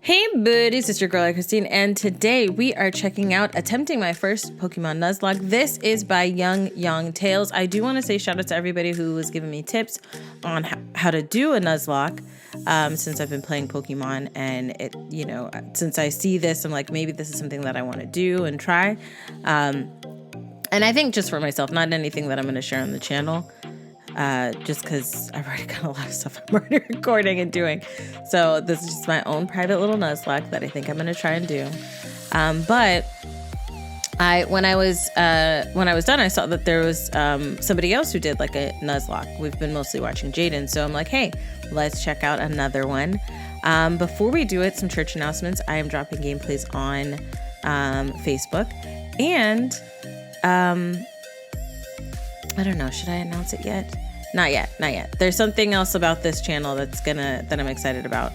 Hey buddies, it's your girl AyChristene, and today we are checking out Attempting, my first Pokemon Nuzlocke. This is by Yong Tales. I do want to say shout out to everybody who was giving me tips on how to do a Nuzlocke since I've been playing Pokemon, and since I see this, I'm like, maybe this is something that I want to do and try. And I think just for myself, not anything that I'm going to share on the channel. Just because I've already got a lot of stuff I'm already recording and doing. So this is just my own private little Nuzlocke that I think I'm going to try and do. But when I was done, I saw that there was somebody else who did like a Nuzlocke. We've been mostly watching Jaden. So I'm like, hey, let's check out another one. Before we do it, some church announcements. I am dropping gameplays on Facebook. And I don't know. Should I announce it yet? Not yet. There's something else about this channel that I'm excited about.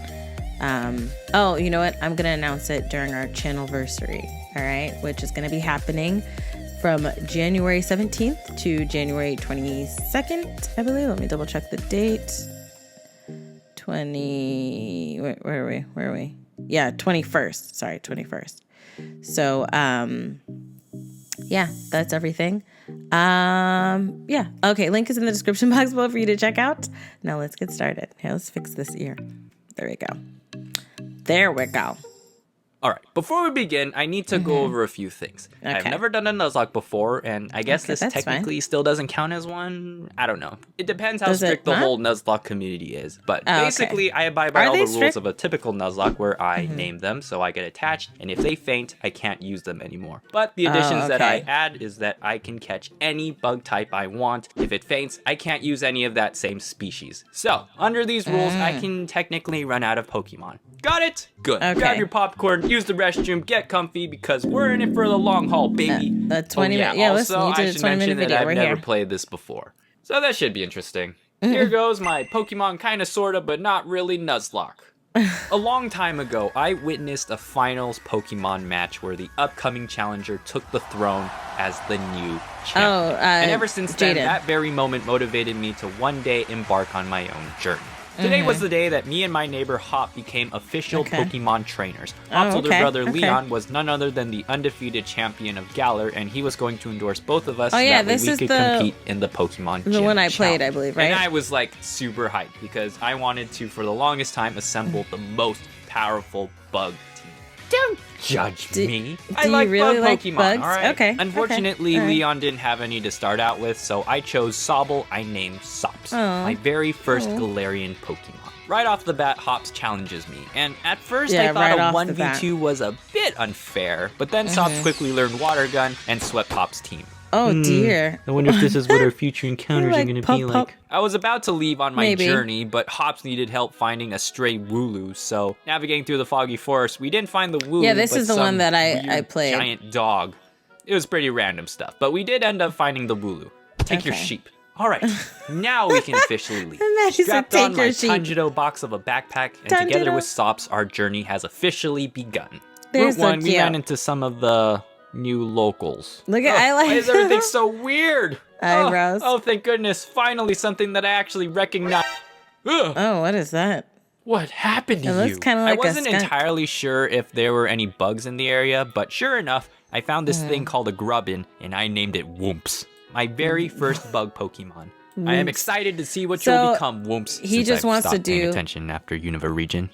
Oh, you know what? I'm gonna announce it during our channelversary. All right, which is gonna be happening from January 17th to January 22nd, I believe. Let me double check the date. Where are we? Yeah, 21st. Sorry, 21st. So, yeah, that's everything. Yeah. Okay, link is in the description box below for you to check out. Now let's get started. Here, let's fix this ear. There we go. All right, before we begin, I need to go over a few things. Okay. I've never done a Nuzlocke before, and I guess this technically still doesn't count as one. I don't know. It depends how strict the whole Nuzlocke community is. But basically, I abide by all the rules of a typical Nuzlocke where I name them so I get attached, and if they faint, I can't use them anymore. But the additions that I add is that I can catch any bug type I want. If it faints, I can't use any of that same species. So, under these rules, I can technically run out of Pokemon. Got it? Good. Okay. Grab your popcorn, use the restroom, get comfy, because we're in it for the long haul, baby. The 20 minute. Yeah, also, listen, you did I a should 20 mention minute that video. I've never played this before. So that should be interesting. Here goes my Pokemon kinda sorta, but not really Nuzlocke. A long time ago, I witnessed a finals Pokemon match where the upcoming challenger took the throne as the new champion. And ever since then, that very moment motivated me to one day embark on my own journey. Today was the day that me and my neighbor Hop became official Pokemon trainers. Hop's older brother Leon was none other than the undefeated champion of Galar, and he was going to endorse both of us so that we could compete in the Pokemon Gym. The one I played, I believe, right? And I was like super hyped because I wanted to, for the longest time, assemble the most powerful bug team. Don't judge me. I like really bug Pokemon, bugs? All right? Okay. Unfortunately, Leon didn't have any to start out with, so I chose Sobble. I named Sops, my very first Galarian Pokemon. Right off the bat, Hops challenges me, and at first I thought a 1v2 was a bit unfair, but then Sops quickly learned Water Gun and swept Hop's team. Oh dear. I wonder if this is what our future encounters are going to be like. I was about to leave on my journey, but Hops needed help finding a stray Wooloo, so navigating through the foggy forest, we didn't find the Wooloo. Yeah, this is the one that I played. Giant dog. It was pretty random stuff, but we did end up finding the Wooloo. Take your sheep. All right, now we can officially leave. Strapped on my Tanjiro box of a backpack, and together with Sops, our journey has officially begun. Route 1, we ran into some of the new locals. Look at why is everything so weird? Eyebrows. Oh, thank goodness. Finally something that I actually recognize. Oh, what is that? What happened to you? It looks kind of like I wasn't entirely sure if there were any bugs in the area, but sure enough, I found this thing called a Grubbin, and I named it Whoomps. My very first bug Pokemon. I am excited to see what you'll become, Whoomps. He just wants to do attention after Unova region.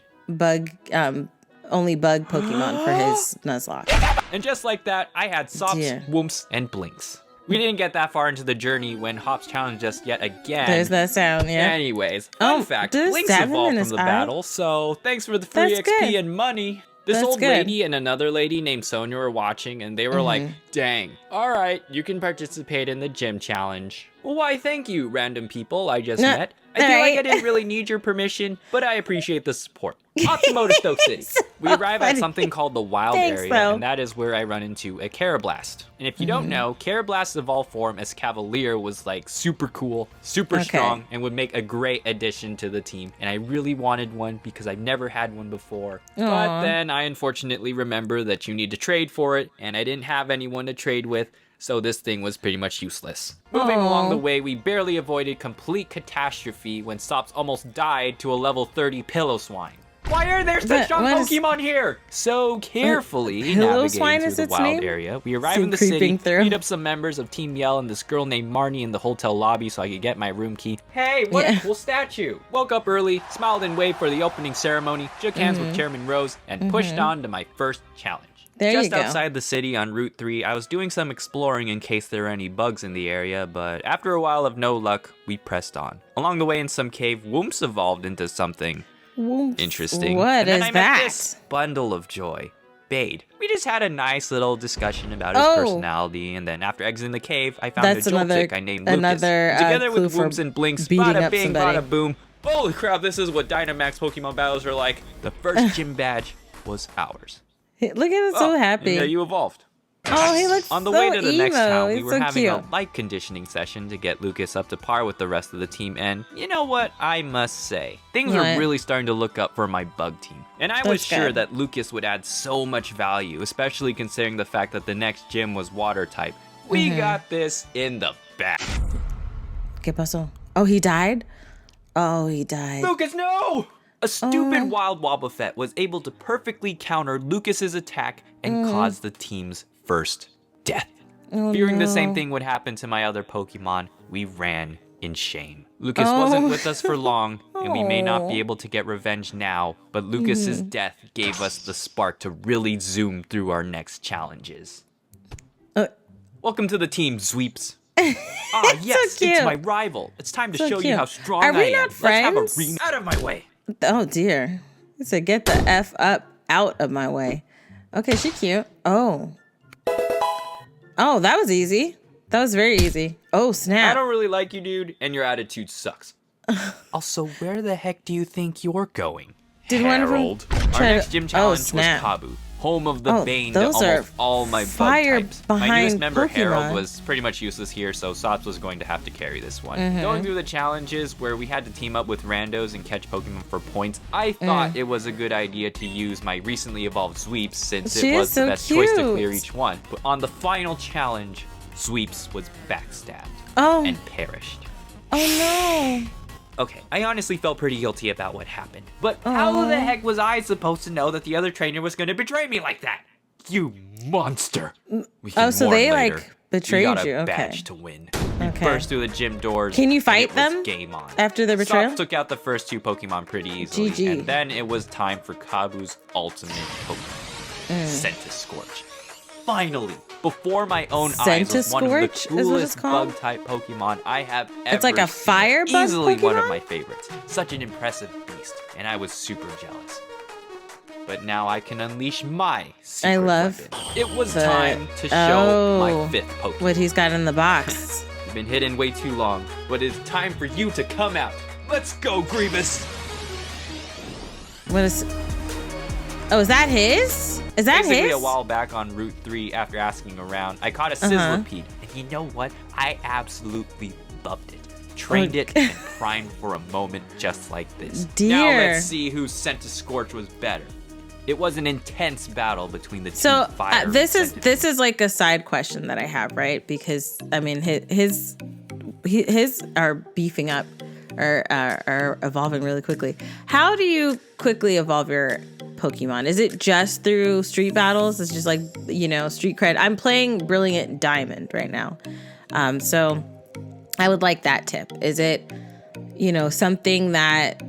Only bug Pokemon for his Nuzlocke. And just like that, I had Sops, Whoomps, and Blinks. We didn't get that far into the journey when Hops challenged us yet again. There's that sound, yeah. Anyways, fun fact, Blinks evolved from the battle, so thanks for the free XP and money. This old lady and another lady named Sonia were watching, and they were like, dang, all right, you can participate in the gym challenge. Well, why, thank you, random people I just met. I feel like I didn't really need your permission, but I appreciate the support. Off to Motor Stoke City. We arrive at something called the Wild Area, and that is where I run into a Carablast. And if you don't know, Carablast's evolved form as Cavalier was like super cool, super strong, and would make a great addition to the team. And I really wanted one because I've never had one before. But then I unfortunately remember that you need to trade for it, and I didn't have anyone to trade with. So this thing was pretty much useless. Moving along the way, we barely avoided complete catastrophe when Sops almost died to a level 30 Pillow Swine. Why are there such strong Pokemon here? So carefully navigating through the wild area, we arrive in the city, meet up some members of Team Yell and this girl named Marnie in the hotel lobby so I could get my room key. Hey, what a cool statue. Woke up early, smiled and waved for the opening ceremony, shook hands with Chairman Rose, and pushed on to my first challenge. Just outside the city on Route 3, I was doing some exploring in case there were any bugs in the area, but after a while of no luck, we pressed on. Along the way in some cave, Whoops evolved into something interesting. What is I met this bundle of joy, Bade. We just had a nice little discussion about his personality, and then after exiting the cave, I found a Joltik I named Lucas. Together with Whoops and Blinks, bada bing, bada boom. Holy crap, this is what Dynamax Pokemon battles are like. The first gym badge was ours. Look at him, so happy. Yeah, you evolved. Oh, he looks on the so way to the emo. next town, we He's were so having cute. a light conditioning session to get Lucas up to par with the rest of the team, and you know what I must say? Things are really starting to look up for my bug team. And I was sure that Lucas would add so much value, especially considering the fact that the next gym was water type. We got this in the bag. ¿Qué pasó? Oh, he died? Oh, he died. Lucas, no! A stupid wild Wobbuffet was able to perfectly counter Lucas's attack and cause the team's first death. Fearing the same thing would happen to my other Pokemon, we ran in shame. Lucas wasn't with us for long, and we may not be able to get revenge now, but Lucas's death gave us the spark to really zoom through our next challenges. Welcome to the team, Zweeps. Yes, so it's my rival. It's time to show you how strong I am. Are we not friends? Let's have a out of my way. Oh, dear. He said, get the F out of my way. Okay, she cute. Oh, that was easy. That was very easy. Oh, snap. I don't really like you, dude, and your attitude sucks. Also, where the heck do you think you're going, Harold? Our next gym challenge was Kabu, home of the bane to almost all my bug types. My newest member, Harold, was pretty much useless here, so Sots was going to have to carry this one. Going through the challenges where we had to team up with randos and catch Pokemon for points, I thought it was a good idea to use my recently evolved Zweeps since it was the best choice to clear each one. But on the final challenge, Zweeps was backstabbed and perished. Oh, no. Okay, I honestly felt pretty guilty about what happened. But how the heck was I supposed to know that the other trainer was going to betray me like that? You monster! So they like betrayed you. You got a badge to win. We burst through the gym doors. Can you fight them? Game on. After the betrayal? Sops took out the first two Pokemon pretty easily. GG. And then it was time for Kabu's ultimate Pokemon, Scentiscorch. Finally, before my own eyes, was one of the coolest bug-type Pokemon I have ever It's like a fire bug Easily Pokemon? one of my favorites. Such an impressive beast, and I was super jealous. But now I can unleash my secret weapon. It was time to show my fifth Pokemon. What he's got in the box. It's been hidden way too long, but it's time for you to come out. Let's go, Grievous! What is... Oh, is that his? Is that Basically, his? a while back on Route 3, after asking around, I caught a Sizzlipede, and you know what? I absolutely loved it. Trained it and primed for a moment just like this. Now let's see whose Scentiscorch was better. It was an intense battle between the two fire. This is like a side question that I have, right? Because I mean, his are beefing up, are evolving really quickly. How do you quickly evolve your Pokemon? Is it just through street battles? It's just like, street cred. I'm playing Brilliant Diamond right now. So I would like that tip. Is it, something that,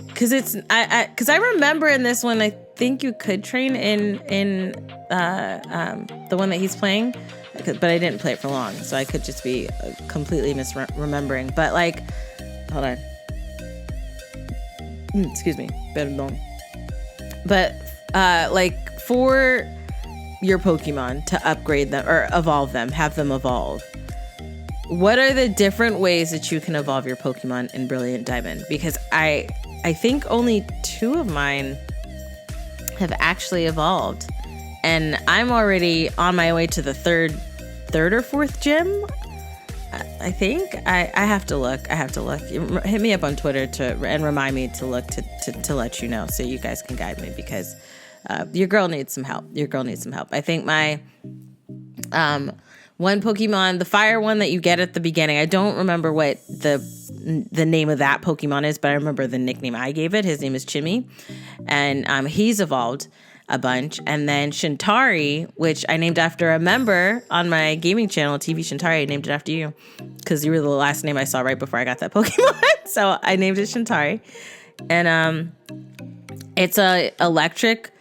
because I remember in this one, I think you could train in the one that he's playing, but I didn't play it for long, so I could just be completely misremembering. But like, hold on. Excuse me. Perdón. But like for your Pokemon to upgrade them or evolve them, have them evolve, what are the different ways that you can evolve your Pokemon in Brilliant Diamond? Because I think only 2 of mine have actually evolved, and I'm already on my way to the third or fourth gym. I think I have to look. Hit me up on Twitter and remind me to look to let you know, so you guys can guide me, because your girl needs some help. I think my one Pokemon, the fire one that you get at the beginning, I don't remember what the the name of that Pokemon is, but I remember the nickname I gave it. His name is Chimmy, and he's evolved a bunch. And then Shintari, which I named after a member on my gaming channel, TV Shintari. I named it after you because you were the last name I saw right before I got that Pokemon. So I named it Shintari. And it's a electric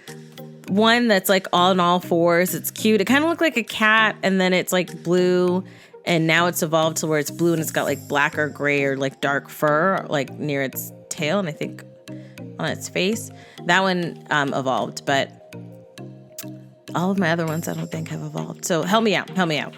one that's like on all fours. It's cute. It kind of looked like a cat, and then it's like blue, and now it's evolved to where it's blue and it's got like black or gray or like dark fur like near its tail, and I think on its face. That one evolved, but all of my other ones I don't think have evolved. So help me out.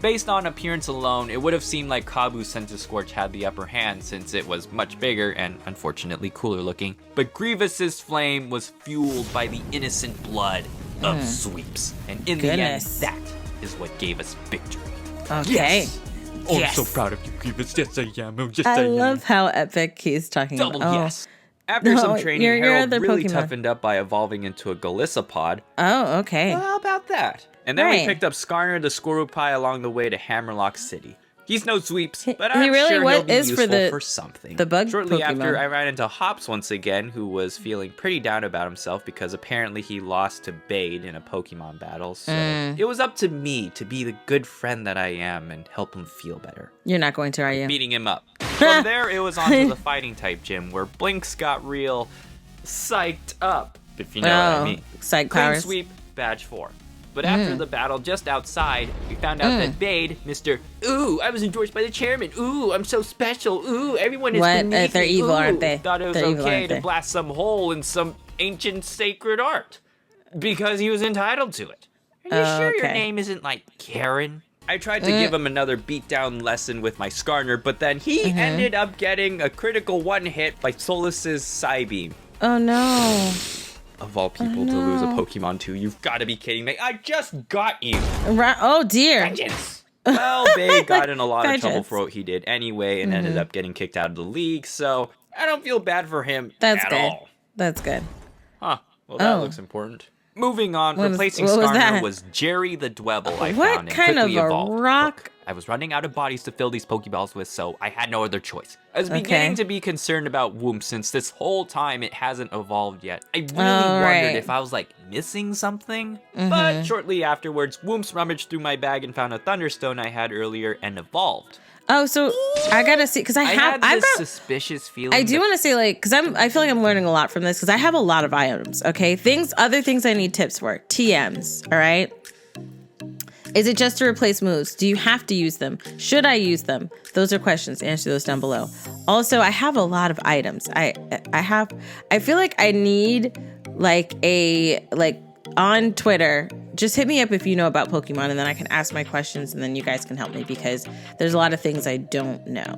Based on appearance alone, it would have seemed like Kabu's Centiskorch had the upper hand since it was much bigger and unfortunately cooler looking. But Grievous's flame was fueled by the innocent blood of Sweeps. And in the end, that is what gave us victory. Okay. Yes. Oh, I'm so proud of you, Grievous. Yes, I am. I love how epic he's talking Double about. yes. After some training, your Harold other really Pokemon toughened up by evolving into a Galissapod. Oh, okay. Well, how about that? And then we picked up Skarner the Skorupi along the way to Hammerlock City. He's no Sweeps, but I'm sure he'll be useful for something. The bug Shortly Pokemon. after, I ran into Hops once again, who was feeling pretty down about himself because apparently he lost to Bade in a Pokemon battle. So it was up to me to be the good friend that I am and help him feel better. You're not going to, are you? Beating him up. From there, it was on to the fighting type gym, where Blinks got real psyched up, if you know what I mean. Psych Clean powers. sweep, badge 4. But after the battle, just outside, we found out that Bade, Mr. Ooh, I was endorsed by the chairman. Ooh, I'm so special. Ooh, everyone is beneath They're me. evil, Ooh, aren't they? Thought it was They're evil, okay aren't to they? blast some hole in some ancient sacred art. Because he was entitled to it. Are you sure your name isn't like Karen? I tried to give him another beatdown lesson with my Skarner, but then he ended up getting a critical one-hit by Solus's Psybeam. Oh, no. Of all people to lose a Pokemon to, you've got to be kidding me. I just got you. Oh, dear. Vengeance. Well, Bay got in a lot of trouble for what he did anyway and ended up getting kicked out of the league, so I don't feel bad for him at all. That's good. Huh. Well, that looks important. Moving on, replacing Skarner was Jerry the Dwebble I found and quickly evolved. What kind of a rock? Look, I was running out of bodies to fill these Pokeballs with, so I had no other choice. I was beginning to be concerned about Whoomp since this whole time it hasn't evolved yet. I really wondered if I was, like, missing something. But shortly afterwards, Whoomp's rummaged through my bag and found a Thunderstone I had earlier and evolved. Oh, so I gotta see, because I've got suspicious feeling. I do want to say, like, because I feel like I'm learning a lot from this, because I have a lot of items. Okay, other things I need tips for. TMs. All right. Is it just to replace moves? Do you have to use them? Should I use them? Those are questions. Answer those down below. Also, I have a lot of items. I feel like I need on Twitter, just hit me up if you know about Pokemon, and then I can ask my questions, and then you guys can help me, because there's a lot of things I don't know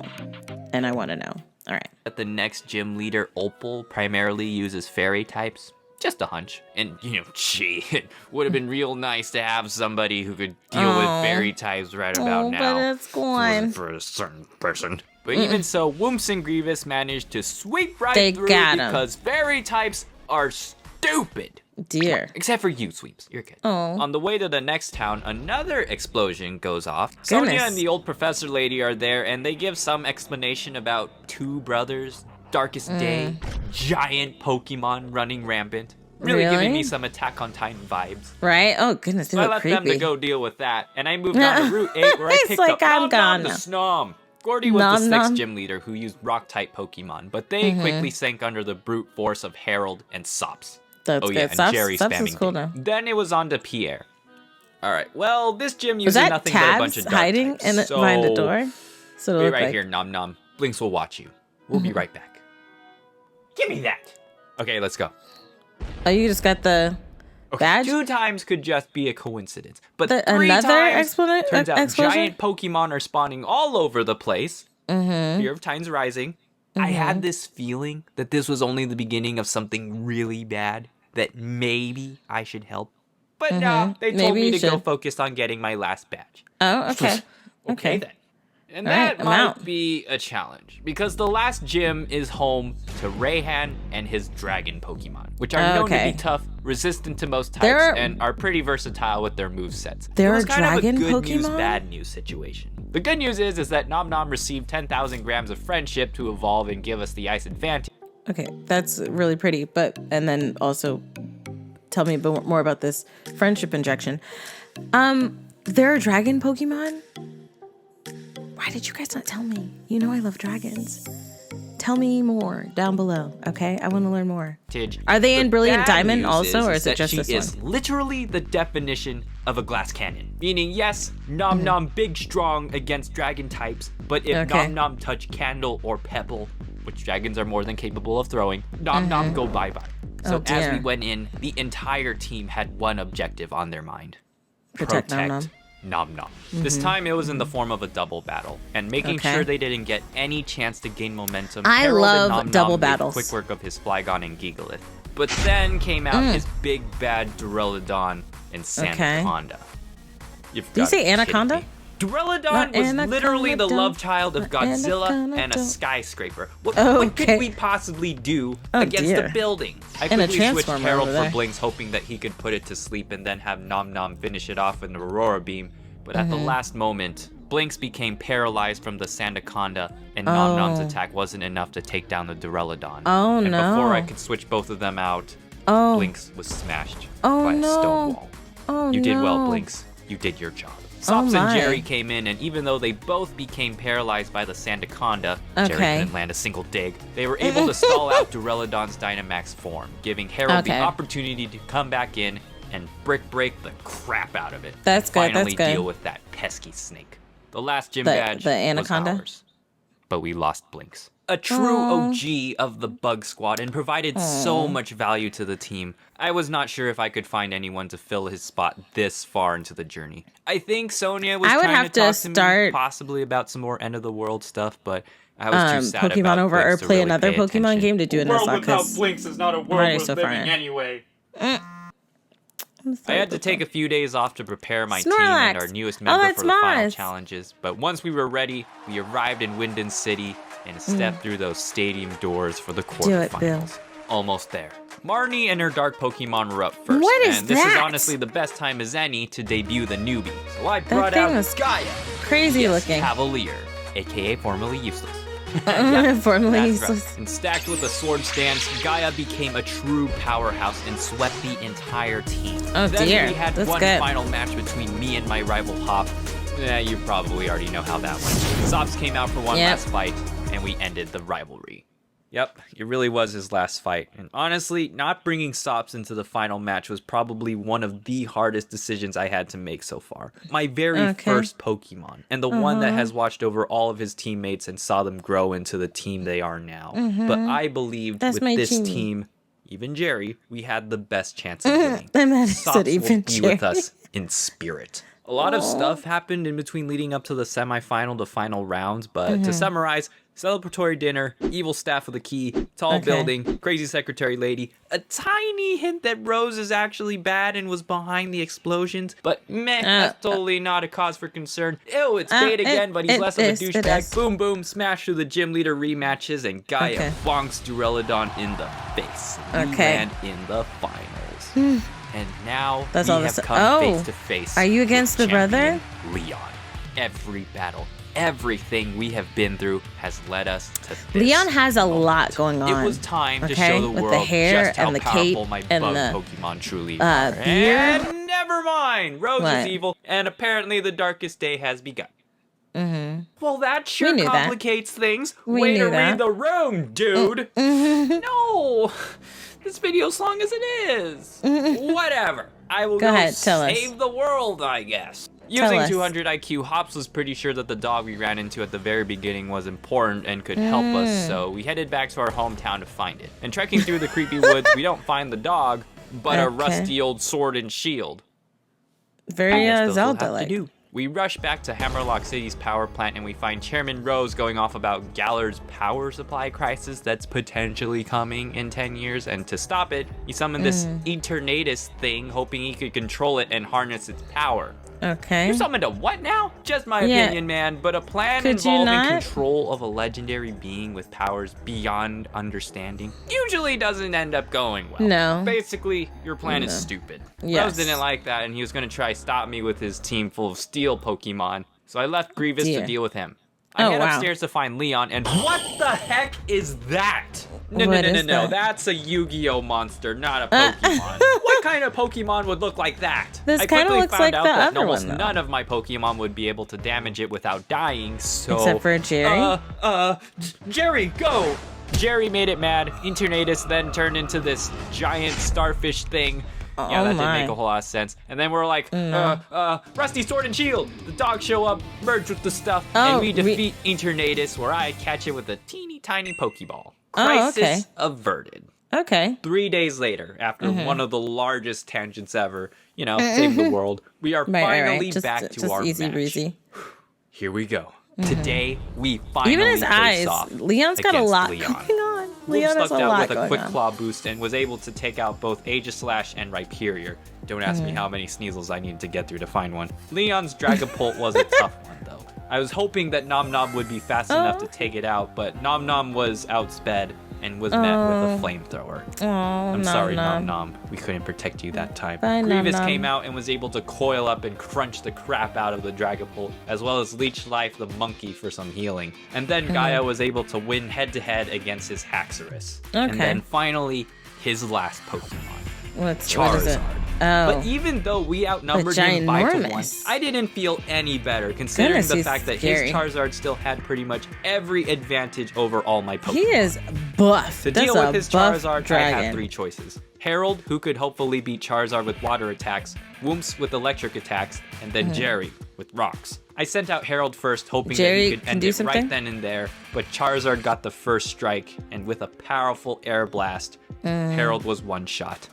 and I want to know. All right. The next gym leader, Opal, primarily uses fairy types. Just a hunch. And, gee, it would have been real nice to have somebody who could deal with fairy types right about now. But it's gone. For a certain person. But even so, Whoops and Grievous managed to sweep through because fairy types are stupid. Dear. Except for you, Sweeps. You're good. Oh. On the way to the next town, another explosion goes off. Sonia and the old professor lady are there, and they give some explanation about two brothers, Darkest Day, giant Pokemon running rampant. Really giving me some Attack on Titan vibes. Right? Oh, goodness. So I left them to go deal with that, and I moved on to Route 8, where I picked up Nom the Snom. Gordy was the sixth gym leader who used Rock-type Pokemon, but they quickly sank under the brute force of Harold and Sops. That's good. And Jerry spamming cool now. Then it was on to Pierre. All right. Well, this gym uses nothing but a bunch of dark hiding types, behind the door. So be right here, Nom Nom. Blinks will watch you. We'll be right back. Give me that. Okay, let's go. Oh, you just got the badge? 2 times could just be a coincidence, but 3 another times turns out giant Pokemon are spawning all over the place. Fear of Titan's rising. I had this feeling that this was only the beginning of something really bad, that maybe I should help. But no, they told me to go focus on getting my last badge. Oh, okay. Okay then. And that might be a challenge, because the last gym is home to Rayhan and his dragon Pokemon, which are known to be tough, resistant to most types, and are pretty versatile with their movesets. There are dragon Pokemon? It was kind of a good Pokemon? news, bad news situation. The good news is that Nom Nom received 10,000 grams of friendship to evolve and give us the ice advantage. Okay, that's really pretty, and then also tell me more about this friendship injection. There are dragon Pokemon? Why did you guys not tell me? You know I love dragons. Tell me more down below, okay? I want to learn more. Are they in Brilliant Diamond also, or is it just this one? She is literally the definition of a glass cannon. Meaning, yes, Nom Nom big strong against dragon types, but if Nom Nom touch Candle or Pebble, which dragons are more than capable of throwing, Nom Nom go bye-bye. So as we went in, the entire team had one objective on their mind. Protect Nom Nom. This time it was in the form of a double battle, and making sure they didn't get any chance to gain momentum. I love double battles. Quick work of his Flygon and Gigalith. But then came out his big bad Duraludon and Sandaconda. Did you say Anaconda? Duraludon was literally the love child of Godzilla and a skyscraper. What could we possibly do against the building? I quickly switched Harold for Blinks, hoping that he could put it to sleep and then have Nom Nom finish it off with an Aurora Beam. But at the last moment, Blinks became paralyzed from the Sandaconda, and Nom Nom's attack wasn't enough to take down the Duraludon. And before I could switch both of them out, Blinks was smashed by a stone wall. You did well, Blinks. You did your job. Sops and Jerry came in, and even though they both became paralyzed by the Sandaconda, Jerry couldn't land a single dig, they were able to stall out Duraludon's Dynamax form, giving Harold the opportunity to come back in and break the crap out of it. Finally deal with that pesky snake. The last gym badge was ours, but we lost Blinks. A true OG of the Bug Squad, and provided so much value to the team. I was not sure if I could find anyone to fill his spot this far into the journey. I think Sonia was trying to talk to me possibly about some more end of the world stuff, but I was too sad Pokemon about over Blinks or play really another Pokemon attention. game to do a Nuzlocke. A world without Blinks is not a world worth living anyway. I had to take a few days off to prepare my team and our newest member for the final challenges, but once we were ready, we arrived in Winden City and stepped through those stadium doors for the quarterfinals. Almost there. Marnie and her dark Pokemon were up first. This is honestly the best time as any to debut the newbie. So I brought out Gaia. Crazy looking. Cavalier, aka formerly useless. Formerly useless. Right. And stacked with a sword stance, Gaia became a true powerhouse and swept the entire team. Then we had one final match between me and my rival Hop. You probably already know how that went. Sops came out for one last fight, and we ended the rivalry. Yep, it really was his last fight. And honestly, not bringing Sops into the final match was probably one of the hardest decisions I had to make so far. My very first Pokemon, and the one that has watched over all of his teammates and saw them grow into the team they are now. But I believed with this team, even Jerry, we had the best chance of winning. Sops will be with us in spirit. A lot of stuff happened in between leading up to the semifinal to final rounds, but to summarize, celebratory dinner, evil staff with a key, tall building, crazy secretary lady, a tiny hint that Rose is actually bad and was behind the explosions, but that's totally not a cause for concern. Ew, it's Fate again, but he's less of a douchebag. Boom, boom, smash through the gym leader rematches, and Gaia bonks Duraludon in the face. We land in the finals. And now we have come face to face. Are you against the brother? Leon. Every battle, everything we have been through has led us to this. Leon has a lot going on. It was time to show the world just how powerful my bug Pokemon truly are. And never mind, Rose is evil, and apparently the darkest day has begun. Well, that sure complicates things. Way to read the room, dude. No. This video's long as it is. Whatever. I will go save the world, I guess. Using 200 IQ, Hops was pretty sure that the dog we ran into at the very beginning was important and could help us, so we headed back to our hometown to find it. And trekking through the creepy woods, we don't find the dog, but a rusty old sword and shield. Very Zelda-like. We rush back to Hammerlock City's power plant, and we find Chairman Rose going off about Gallard's power supply crisis that's potentially coming in 10 years. And to stop it, he summoned this Eternatus thing, hoping he could control it and harness its power. Okay. You summoned a what now? Just my opinion, man. But a plan involving control of a legendary being with powers beyond understanding usually doesn't end up going well. No. Basically, your plan is stupid. Yes. Rose didn't like that, and he was going to try stop me with his team full of steel Pokemon. So I left Grievous to deal with him. I head upstairs to find Leon, and what the heck is that? No. That's a Yu-Gi-Oh monster, not a Pokemon. What kind of Pokemon would look like that? This kind of looks like the other one, though. None of my Pokemon would be able to damage it without dying, so... Except for Jerry? Jerry, go! Jerry made it mad. Eternatus then turned into this giant starfish thing. Yeah, that didn't make a whole lot of sense. And then we're like, Rusty Sword and Shield. The dogs show up, merge with the stuff, and we defeat Eternatus, where I catch it with a teeny tiny Pokeball. Crisis averted. Okay. 3 days later, after one of the largest tangents ever, save the world, we are finally back to our match. Breezy. Here we go. Today, we finally even his eyes. Off Leon's got a lot Leon. going on. Leon has a lot out with going a quick on. claw boost and was able to take out both Aegislash and Rhyperior. Don't ask me how many Sneasels I needed to get through to find one. Leon's Dragapult was a tough one, though. I was hoping that Nom Nom would be fast enough to take it out, but Nom Nom was outsped and was met with a flamethrower. I'm sorry, Nom Nom. We couldn't protect you that time. Bye, Grievous Nom Nom. came out and was able to coil up and crunch the crap out of the Dragapult, as well as leech life the monkey for some healing. And then Gaia was able to win head-to-head against his Haxorus. And then finally, his last Pokemon. What is it? Charizard. Oh. But even though we outnumbered him 5-1, I didn't feel any better, considering the fact that his Charizard still had pretty much every advantage over all my Pokemon. He is buff. To deal with his Charizard, I had 3 choices. Harold, who could hopefully beat Charizard with water attacks, Whoops with electric attacks, and then Jerry with rocks. I sent out Harold first, hoping that he could end it right then and there, but Charizard got the first strike, and with a powerful air blast, Harold was one shot.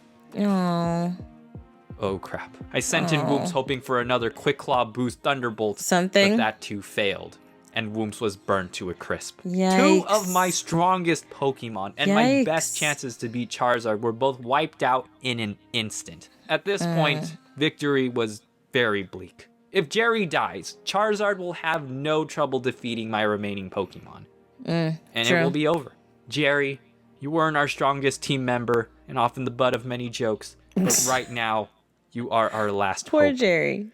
Oh crap. I sent in Whoops hoping for another Quick Claw boost Thunderbolt, but that too failed, and Whoops was burned to a crisp. Yikes. 2 of my strongest Pokemon and my best chances to beat Charizard were both wiped out in an instant. At this point, victory was very bleak. If Jerry dies, Charizard will have no trouble defeating my remaining Pokemon. And it will be over. Jerry, you weren't our strongest team member and often the butt of many jokes, but right now, you are our last Poor hope. Jerry.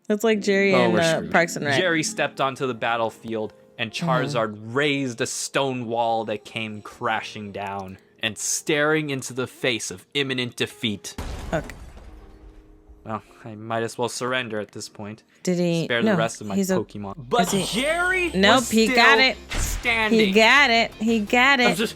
That's like Jerry and Parks and Rec. Jerry stepped onto the battlefield, and Charizard raised a stone wall that came crashing down and staring into the face of imminent defeat. Okay. Well, I might as well surrender at this point. Did he? Spare the rest of my Pokemon. But Jerry was still standing. He got it.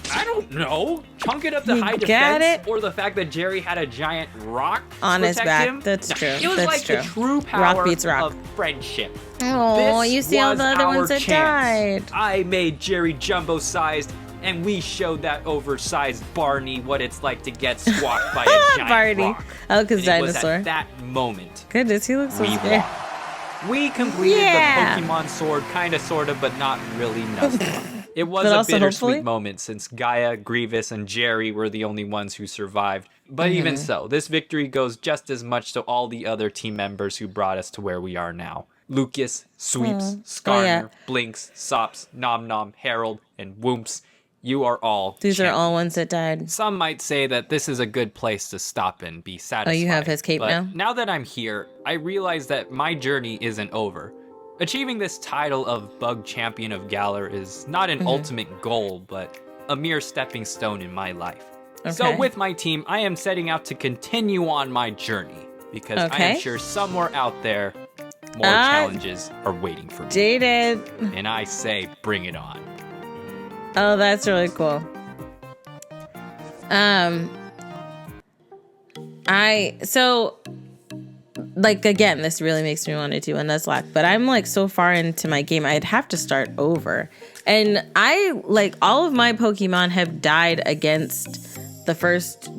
I don't know. Chunk it up to high defense, or the fact that Jerry had a giant rock on his back. Him. That's true. It was That's the true power of friendship. Oh, you see all the other ones that died. I made Jerry jumbo-sized, and we showed that oversized Barney what it's like to get squashed by a giant rock. Oh, because dinosaur. It was at that moment. Goodness, he looks so scary. We completed the Pokemon Sword, kinda, sorta, but not really Nuzlocke. It was a bittersweet moment since Gaia, Grievous, and Jerry were the only ones who survived. But even so, this victory goes just as much to all the other team members who brought us to where we are now. Lucas, Sweeps, Skarner, Blinks, Sops, Nom Nom, Harold, and Whoops. You are all These are all ones that died. Some might say that this is a good place to stop and be satisfied. Oh, you have his cape now? Now that I'm here, I realize that my journey isn't over. Achieving this title of Bug Champion of Galar is not an ultimate goal, but a mere stepping stone in my life. Okay. So with my team, I am setting out to continue on my journey, because I am sure somewhere out there, more challenges are waiting for me. Dated. And I say, bring it on. Oh, that's really cool. Again, this really makes me want to do a Nuzlocke, but I'm like so far into my game, I'd have to start over. And all of my Pokemon have died against the first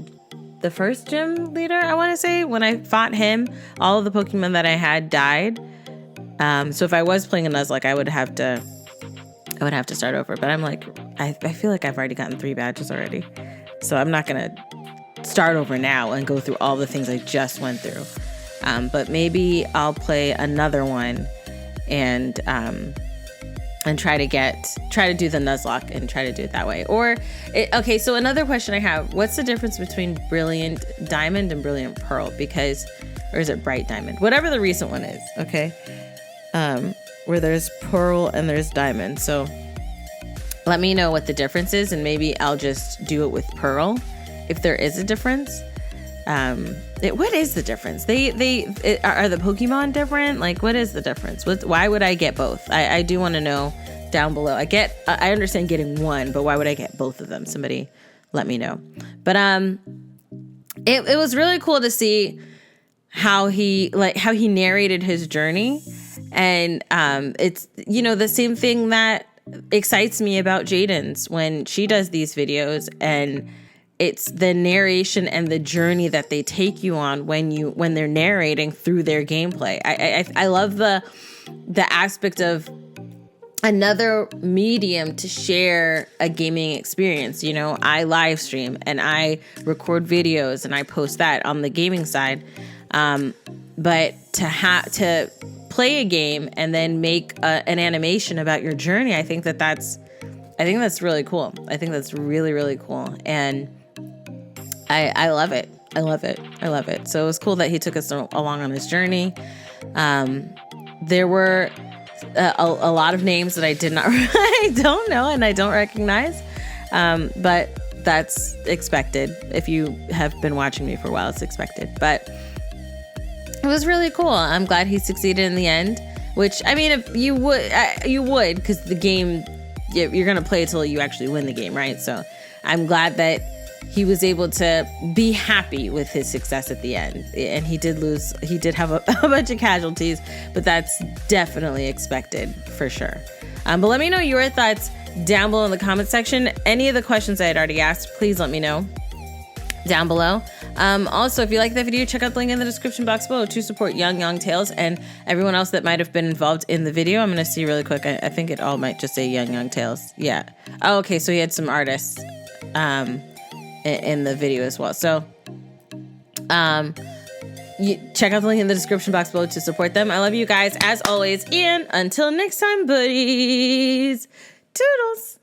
gym leader, I want to say. When I fought him, all of the Pokemon that I had died. So if I was playing a Nuzlocke, I would have to start over. But I'm like, I feel like I've already gotten 3 badges already. So I'm not going to start over now and go through all the things I just went through. But maybe I'll play another one and try to do the Nuzlocke and try to do it that way. Okay, so another question I have, what's the difference between Brilliant Diamond and Brilliant Pearl? Or is it Bright Diamond? Whatever the recent one is, okay? Where there's Pearl and there's Diamond. So let me know what the difference is, and maybe I'll just do it with Pearl if there is a difference. What is the difference? Are the Pokemon different? Like, what is the difference? Why would I get both? I do want to know down below. I understand getting one, but why would I get both of them? Somebody let me know. But it was really cool to see how he narrated his journey, and it's the same thing that excites me about Jaden's when she does these videos, and it's the narration and the journey that they take you on when they're narrating through their gameplay. I love the aspect of another medium to share a gaming experience. I live stream and I record videos and I post that on the gaming side. But to play a game and then make an animation about your journey, I think that's really cool. I think that's really, really cool. And I love it. I love it. I love it. So it was cool that he took us along on his journey. There were a lot of names that I don't know and I don't recognize. But that's expected. If you have been watching me for a while, it's expected. But it was really cool. I'm glad he succeeded in the end, which, I mean, if you would, because the game, you're going to play it till you actually win the game, right? So I'm glad that he was able to be happy with his success at the end. And he did have a bunch of casualties, but that's definitely expected for sure. But let me know your thoughts down below in the comment section. Any of the questions I had already asked, please let me know down below. Also, if you like that video, check out the link in the description box below to support Yong Tales and everyone else that might have been involved in the video. I'm going to see really quick. I think it all might just say Yong Tales. Yeah. Oh, okay. So he had some artists in the video as well. So you check out the link in the description box below to support them. I love you guys as always. And until next time, buddies. Toodles.